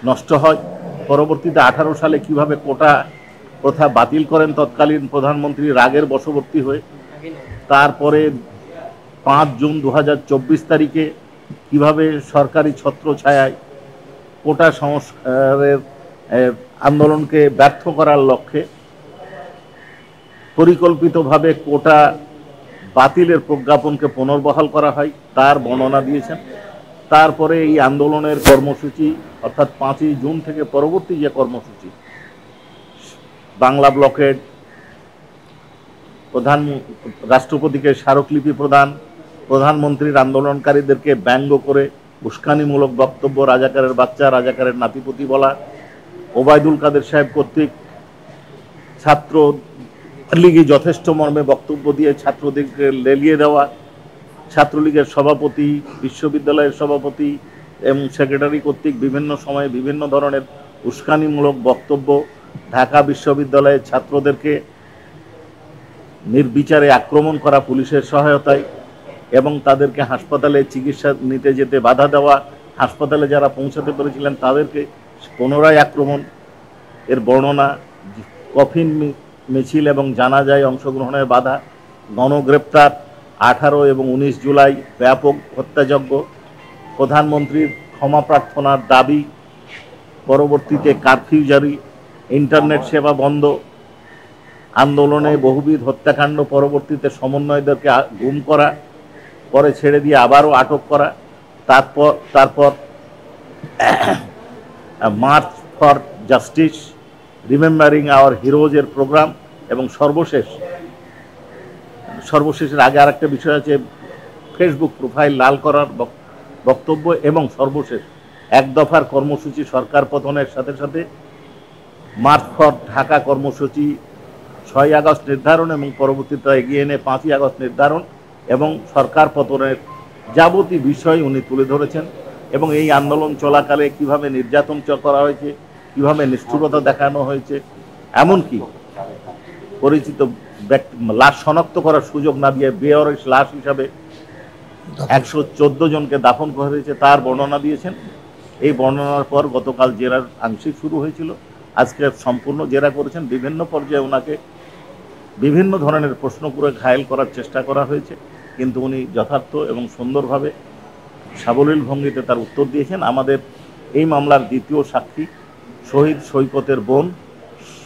নষ্ট হয়। পরবর্তীতে 18 সালে কিভাবে কোটা প্রথা বাতিল করেন তৎকালীন প্রধানমন্ত্রী রাগের বশবর্তী হয়ে। তারপরে 5 জুন 2024 তারিখে কিভাবে সরকারি ছত্রছায়ায় কোটা সংস্কারের আন্দোলনকে ব্যর্থ করার লক্ষ্যে পরিকল্পিতভাবে কোটা বাতিলের প্রজ্ঞাপনকে পুনর্বহাল করা হয় তার বর্ণনা দিয়েছেন। তারপরে এই আন্দোলনের কর্মসূচি অর্থাৎ 5ই জুন থেকে পরবর্তী যে কর্মসূচি, বাংলা ব্লকেড, রাষ্ট্রপতিকে স্মারকলিপি প্রদান, প্রধানমন্ত্রীর আন্দোলনকারীদেরকে ব্যঙ্গ করে উস্কানিমূলক বক্তব্য, রাজাকারের বাচ্চা, রাজাকারের নাতিপুতি বলা, ওবায়দুল কাদের সাহেব কর্তৃক ছাত্র লীগে যথেষ্ট মর্মে বক্তব্য দিয়ে ছাত্রদেরকে লেলিয়ে দেওয়া, ছাত্রলীগের সভাপতি, বিশ্ববিদ্যালয়ের সভাপতি এবং সেক্রেটারি কর্তৃক বিভিন্ন সময়ে বিভিন্ন ধরনের উস্কানিমূলক বক্তব্য, ঢাকা বিশ্ববিদ্যালয়ের ছাত্রদেরকে নির্বিচারে আক্রমণ করা পুলিশের সহায়তায় এবং তাদেরকে হাসপাতালে চিকিৎসা নিতে যেতে বাধা দেওয়া, হাসপাতালে যারা পৌঁছাতে পেরেছিলেন তাদেরকে পুনরায় আক্রমণ, এর বর্ণনা, কফিন মিছিল এবং জানাজায় অংশগ্রহণের বাধা, গণগ্রেপ্তার, 18 এবং 19 জুলাই ব্যাপক হত্যাযজ্ঞ, প্রধানমন্ত্রীর ক্ষমা প্রার্থনার দাবি, পরবর্তীতে কারফিউ জারি, ইন্টারনেট সেবা বন্ধ, আন্দোলনে বহুবিধ হত্যাকাণ্ড, পরবর্তীতে সমন্বয়দেরকে গুম করা, পরে ছেড়ে দিয়ে আবারও আটক করা, তারপর march for justice, remembering our হিরোজের প্রোগ্রাম এবং সর্বশেষের আগে আরেকটা বিষয় আছে, ফেসবুক প্রোফাইল লাল করার বক্তব্য এবং সর্বশেষ এক দফার কর্মসূচি সরকার পতনের সাথে সাথে মার্চ ফর ঢাকা কর্মসূচি 6 আগস্ট নির্ধারণ এবং পরবর্তীতে এগিয়ে এনে 5ই আগস্ট নির্ধারণ এবং সরকার পতনের যাবতীয় বিষয় উনি তুলে ধরেছেন এবং এই আন্দোলন চলাকালে কিভাবে নির্যাতন করা হয়েছে, কিভাবে নিষ্ঠুরতা দেখানো হয়েছে, এমনকি পরিচিত লাশ শনাক্ত করার সুযোগ না দিয়ে বেওয়ারিশ লাশ হিসাবে 114 জনকে দাফন করা হয়েছে তার বর্ণনা দিয়েছেন। এই বর্ণনার পর গতকাল জেরার আংশিক শুরু হয়েছিল, আজকে সম্পূর্ণ জেরা করেছেন। বিভিন্ন পর্যায়ে ওনাকে বিভিন্ন ধরনের প্রশ্ন করে ঘায়েল করার চেষ্টা করা হয়েছে, কিন্তু উনি যথার্থ এবং সুন্দরভাবে সাবলীল ভঙ্গিতে তার উত্তর দিয়েছেন। আমাদের এই মামলার দ্বিতীয় সাক্ষী শহীদ সৈকতের বোন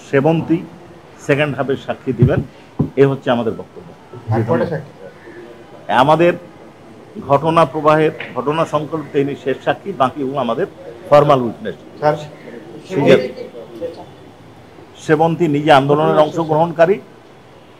সেবন্তী সেকেন্ড হাফের সাক্ষী দিবেন, এ হচ্ছে আমাদের বক্তব্য। আমাদের ঘটনা প্রবাহের ঘটনা সংক্রান্ত তিনি শেষ সাক্ষী, বাকি আমাদের ফর্মাল উইটনেস। সেবন্তী নিজে আন্দোলনের অংশগ্রহণকারী,